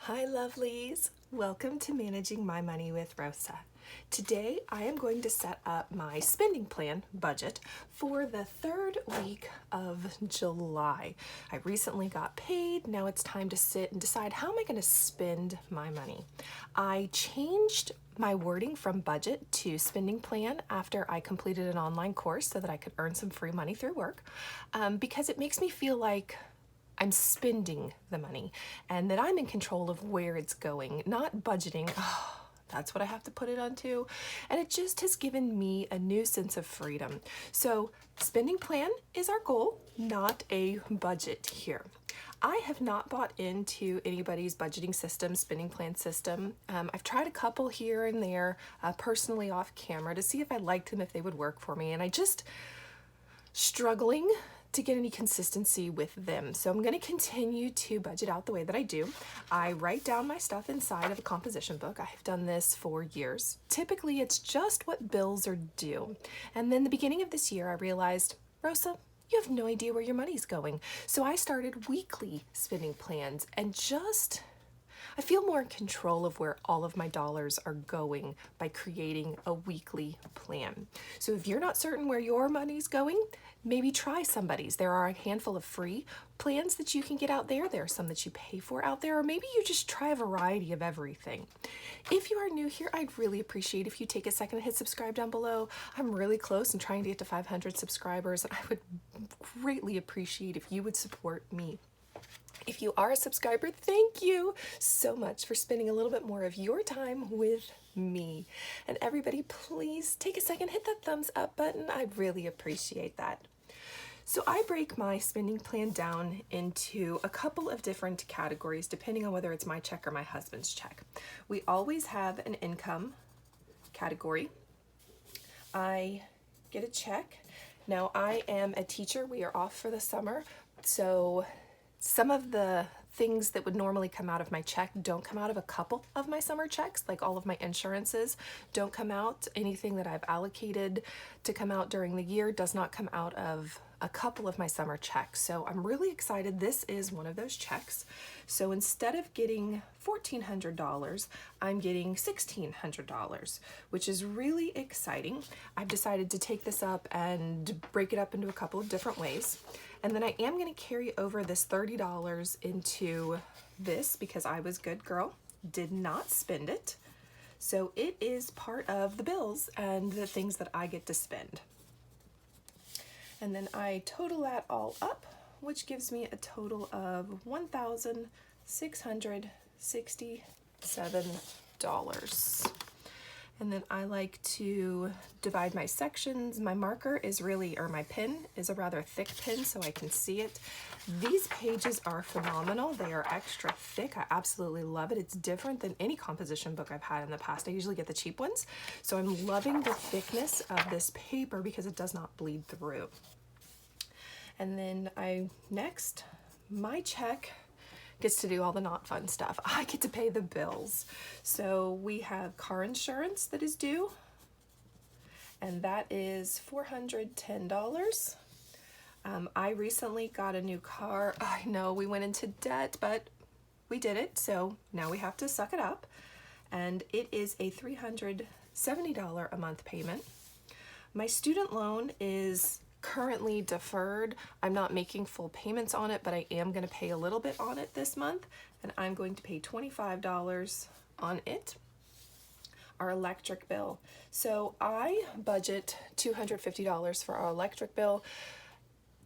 Hi lovelies, welcome to Managing My Money with Rosa. Today I am going to set up my spending plan budget for the third week of July. I recently got paid, now it's time to sit and decide how am I going to spend my money. I changed my wording from budget to spending plan after I completed an online course so that I could earn some free money through work because it makes me feel like I'm spending the money and that I'm in control of where it's going, not budgeting. Oh, that's what I have to put it onto. And it just has given me a new sense of freedom. So spending plan is our goal, not a budget here. I have not bought into anybody's budgeting system, spending plan system. I've tried a couple here and there, personally off camera, to see if I liked them, if they would work for me. And I just struggling to get any consistency with them. So I'm going to continue to budget out the way that I do. I write down my stuff inside of a composition book. I have done this for years. Typically, it's just what bills are due. And then the beginning of this year, I realized, Rosa, you have no idea where your money's going. So I started weekly spending plans and I feel more in control of where all of my dollars are going by creating a weekly plan. So if you're not certain where your money's going, maybe try somebody's. There are a handful of free plans that you can get out there. There are some that you pay for out there, or maybe you just try a variety of everything. If you are new here, I'd really appreciate if you take a second to hit subscribe down below. I'm really close and trying to get to 500 subscribers, and I would greatly appreciate if you would support me. If you are a subscriber, thank you so much for spending a little bit more of your time with me. And everybody, please take a second, hit that thumbs up button. I'd really appreciate that. So I break my spending plan down into a couple of different categories depending on whether it's my check or my husband's check. We always have an income category. I get a check. Now I am a teacher. We are off for the summer, so some of the things that would normally come out of my check don't come out of a couple of my summer checks, like all of my insurances don't come out. Anything that I've allocated to come out during the year does not come out of a couple of my summer checks. So I'm really excited. This is one of those checks. So instead of getting $1,400, I'm getting $1,600, which is really exciting. I've decided to take this up and break it up into a couple of different ways. And then I am going to carry over this $30 into this because I was good girl, did not spend it. So it is part of the bills and the things that I get to spend. And then I total that all up, which gives me a total of $1,667. And then I like to divide my sections. My marker is really, or my pen is a rather thick pen so I can see it. These pages are phenomenal. They are extra thick. I absolutely love it. It's different than any composition book I've had in the past. I usually get the cheap ones. So I'm loving the thickness of this paper because it does not bleed through. And then next, my check gets to do all the not fun stuff. I get to pay the bills. So we have car insurance that is due, and that is $410. I recently got a new car. I know we went into debt, but we did it. So now we have to suck it up. And it is a $370 a month payment. My student loan is currently deferred. I'm not making full payments on it, but I am going to pay a little bit on it this month, and I'm going to pay $25 on it. Our electric bill. So I budget $250 for our electric bill.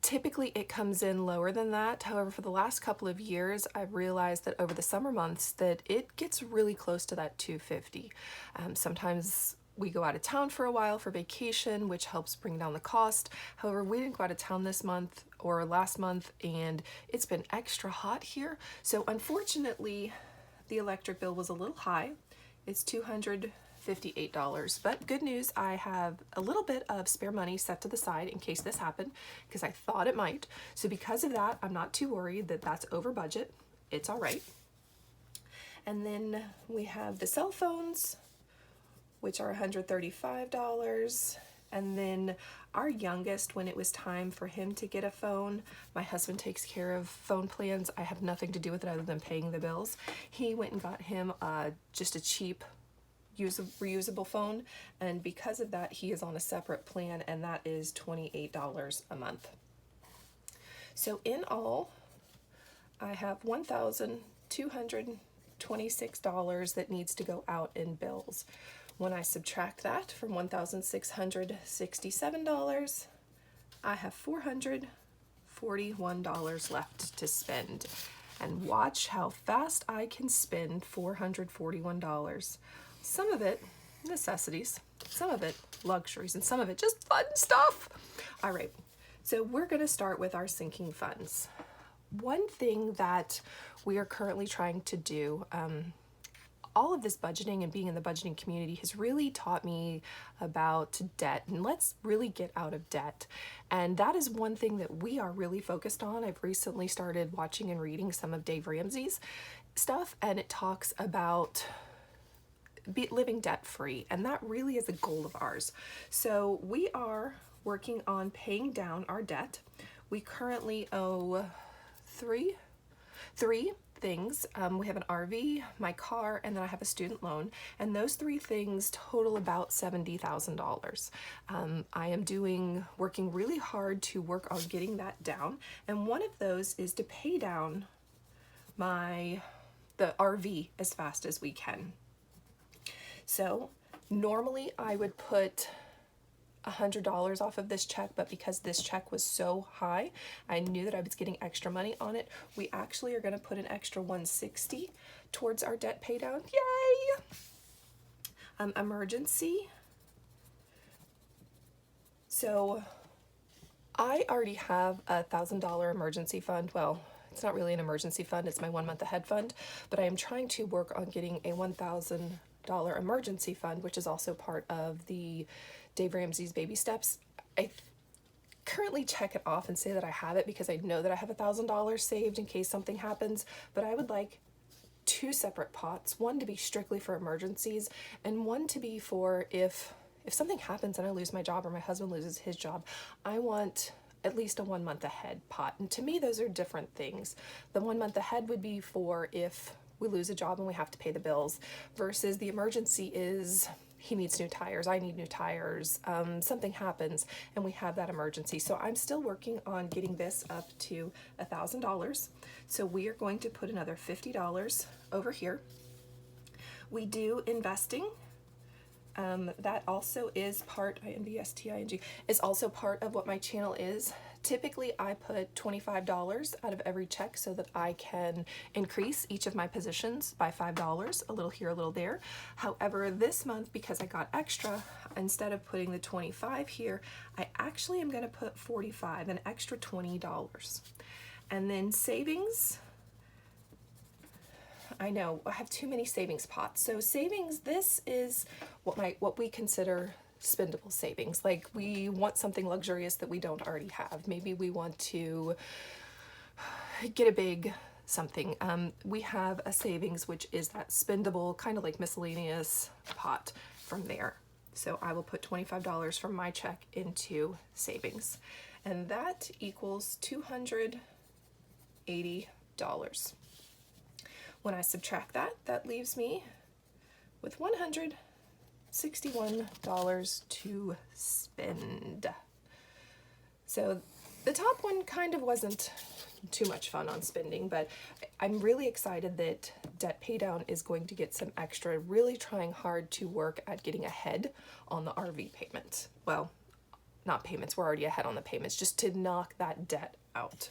Typically it comes in lower than that. However, for the last couple of years, I've realized that over the summer months that it gets really close to that $250. Sometimes we go out of town for a while for vacation, which helps bring down the cost. However, we didn't go out of town this month or last month, and it's been extra hot here. So unfortunately, the electric bill was a little high. It's $258. But good news, I have a little bit of spare money set to the side in case this happened, because I thought it might. So because of that, I'm not too worried that that's over budget. It's all right. And then we have the cell phones, which are $135. And then Our youngest, when it was time for him to get a phone, my husband takes care of phone plans. I have nothing to do with it other than paying the bills. He went and got him just a cheap reusable phone, and because of that he is on a separate plan, and that is $28 a month. So in all, I have $1,226 that needs to go out in bills. When I subtract that from $1,667, I have $441 left to spend. And watch how fast I can spend $441. Some of it necessities, some of it luxuries, and some of it just fun stuff. All right, so we're going to start with our sinking funds. One thing that we are currently trying to do, all of this budgeting and being in the budgeting community has really taught me about debt, and let's really get out of debt. And that is one thing that we are really focused on. I've recently started watching and reading some of Dave Ramsey's stuff, and it talks about living debt-free, and that really is a goal of ours. So we are working on paying down our debt. We currently owe three things. We have an RV, my car, and then I have a student loan, and those three things total about $70,000. I am working really hard to work on getting that down, and one of those is to pay down the RV as fast as we can. So normally I would put $100 off of this check, but because this check was so high, I knew that I was getting extra money on it. We actually are going to put an extra $160 towards our debt pay down. Yay! Emergency. So I already have a $1,000 emergency fund. Well, it's not really an emergency fund, it's my 1 month ahead fund, but I am trying to work on getting a $1,000 emergency fund, which is also part of the Dave Ramsey's baby steps. I currently check it off and say that I have it because I know that I have $1,000 saved in case something happens, but I would like two separate pots, one to be strictly for emergencies and one to be for if something happens and I lose my job or my husband loses his job. I want at least a 1 month ahead pot, and to me those are different things. The 1 month ahead would be for if we lose a job and we have to pay the bills, versus the emergency is he needs new tires, I need new tires, something happens and we have that emergency. So I'm still working on getting this up to $1,000. So we are going to put another $50 over here. We do investing. That also is part, investing, is also part of what my channel is. Typically I put $25 out of every check so that I can increase each of my positions by $5, a little here, a little there. However, this month, because I got extra, instead of putting the 25 here, I actually am going to put 45, an extra $20. And then savings, I know I have too many savings pots. So savings, this is what we consider spendable savings. Like we want something luxurious that we don't already have. Maybe we want to get a big something. We have a savings, which is that spendable, kind of like miscellaneous pot from there. So I will put $25 from my check into savings, and that equals $280. When I subtract that, that leaves me with $161 to spend. So the top one kind of wasn't too much fun on spending, but I'm really excited that debt pay down is going to get some extra, really trying hard to work at getting ahead on the RV payment. Well, not payments, we're already ahead on the payments, just to knock that debt out.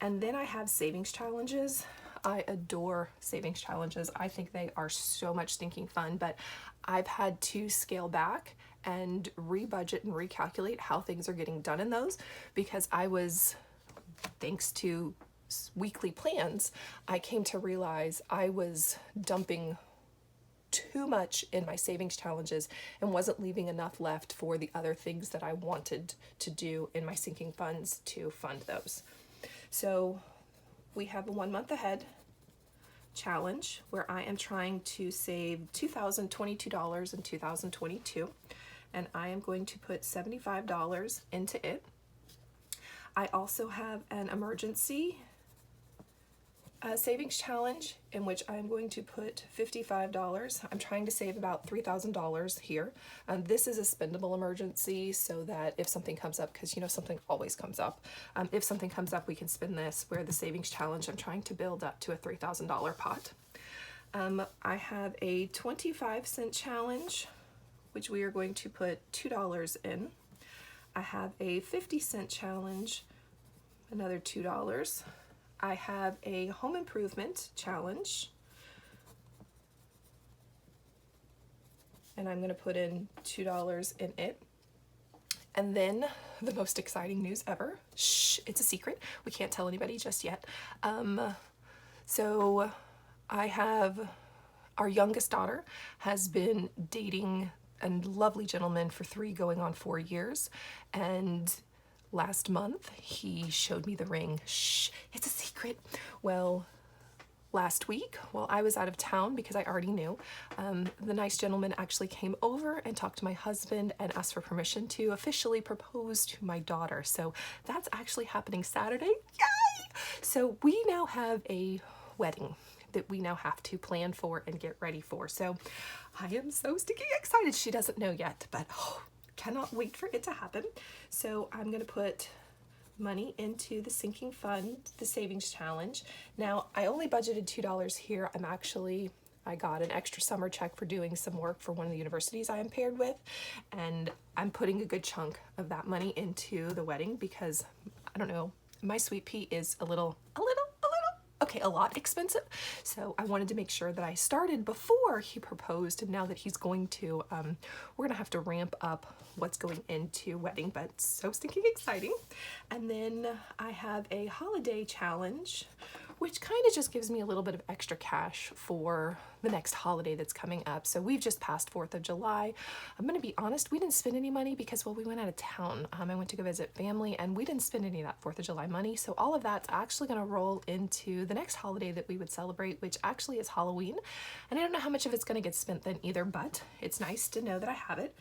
And then I have savings challenges. I adore savings challenges. I think they are so much stinking fun, but I've had to scale back and rebudget and recalculate how things are getting done in those, because thanks to weekly plans, I came to realize I was dumping too much in my savings challenges and wasn't leaving enough left for the other things that I wanted to do in my sinking funds to fund those. So we have a 1 month ahead challenge where I am trying to save $2,022 in 2022, and I am going to put $75 into it. I also have an emergency savings challenge in which I'm going to put $55. I'm trying to save about $3,000 here. This is a spendable emergency so that if something comes up, because you know something always comes up, if something comes up we can spend this, where the savings challenge I'm trying to build up to a $3,000 pot. I have a 25-cent challenge which we are going to put $2 in. I have a 50-cent challenge, another $2. I have a home improvement challenge, and I'm going to put in $2 in it. And then the most exciting news ever. Shh, it's a secret. We can't tell anybody just yet. So I have, our youngest daughter has been dating a lovely gentleman for 3 going on 4 years, and last month he showed me the ring. Shh, it's a secret. Well, last week while I was out of town, because I already knew, the nice gentleman actually came over and talked to my husband and asked for permission to officially propose to my daughter. So that's actually happening Saturday. Yay! So we now have a wedding that we now have to plan for and get ready for. So I am so stinking excited. She doesn't know yet, but cannot wait for it to happen. So I'm going to put money into the sinking fund, the savings challenge. Now, I only budgeted $2 here. I got an extra summer check for doing some work for one of the universities I am paired with, and I'm putting a good chunk of that money into the wedding because, I don't know, my sweet pea is a lot expensive. So I wanted to make sure that I started before he proposed, and now that he's going to, we're gonna have to ramp up what's going into wedding, but so stinking exciting. And then I have a holiday challenge, which kind of just gives me a little bit of extra cash for the next holiday that's coming up. So we've just passed 4th of July. I'm gonna be honest, we didn't spend any money because, well, we went out of town. I went to go visit family and we didn't spend any of that 4th of July money. So all of that's actually gonna roll into the next holiday that we would celebrate, which actually is Halloween. And I don't know how much of it's gonna get spent then either, but it's nice to know that I have it.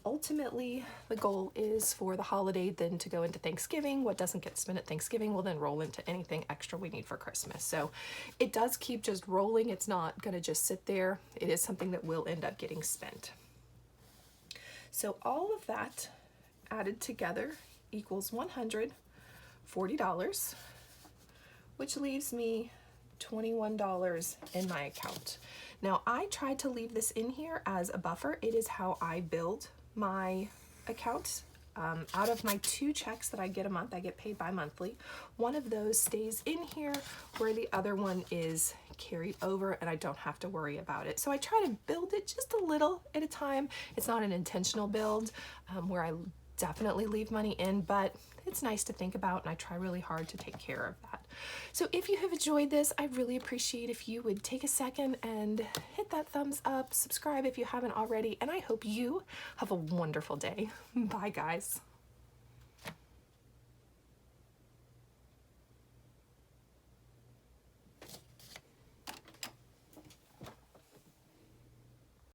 Ultimately, the goal is for the holiday then to go into Thanksgiving. What doesn't get spent at Thanksgiving will then roll into anything extra we need for Christmas. So it does keep just rolling. It's not going to just sit there. It is something that will end up getting spent. So all of that added together equals $140, which leaves me $21 in my account. Now, I tried to leave this in here as a buffer. It is how I build my account. Out of my 2 checks that I get a month, I get paid bi-monthly. One of those stays in here where the other one is carried over and I don't have to worry about it. So I try to build it just a little at a time. It's not an intentional build where I definitely leave money in, but it's nice to think about, and I try really hard to take care of that. So if you have enjoyed this, I'd really appreciate if you would take a second and hit that thumbs up, subscribe if you haven't already, and I hope you have a wonderful day. Bye, guys.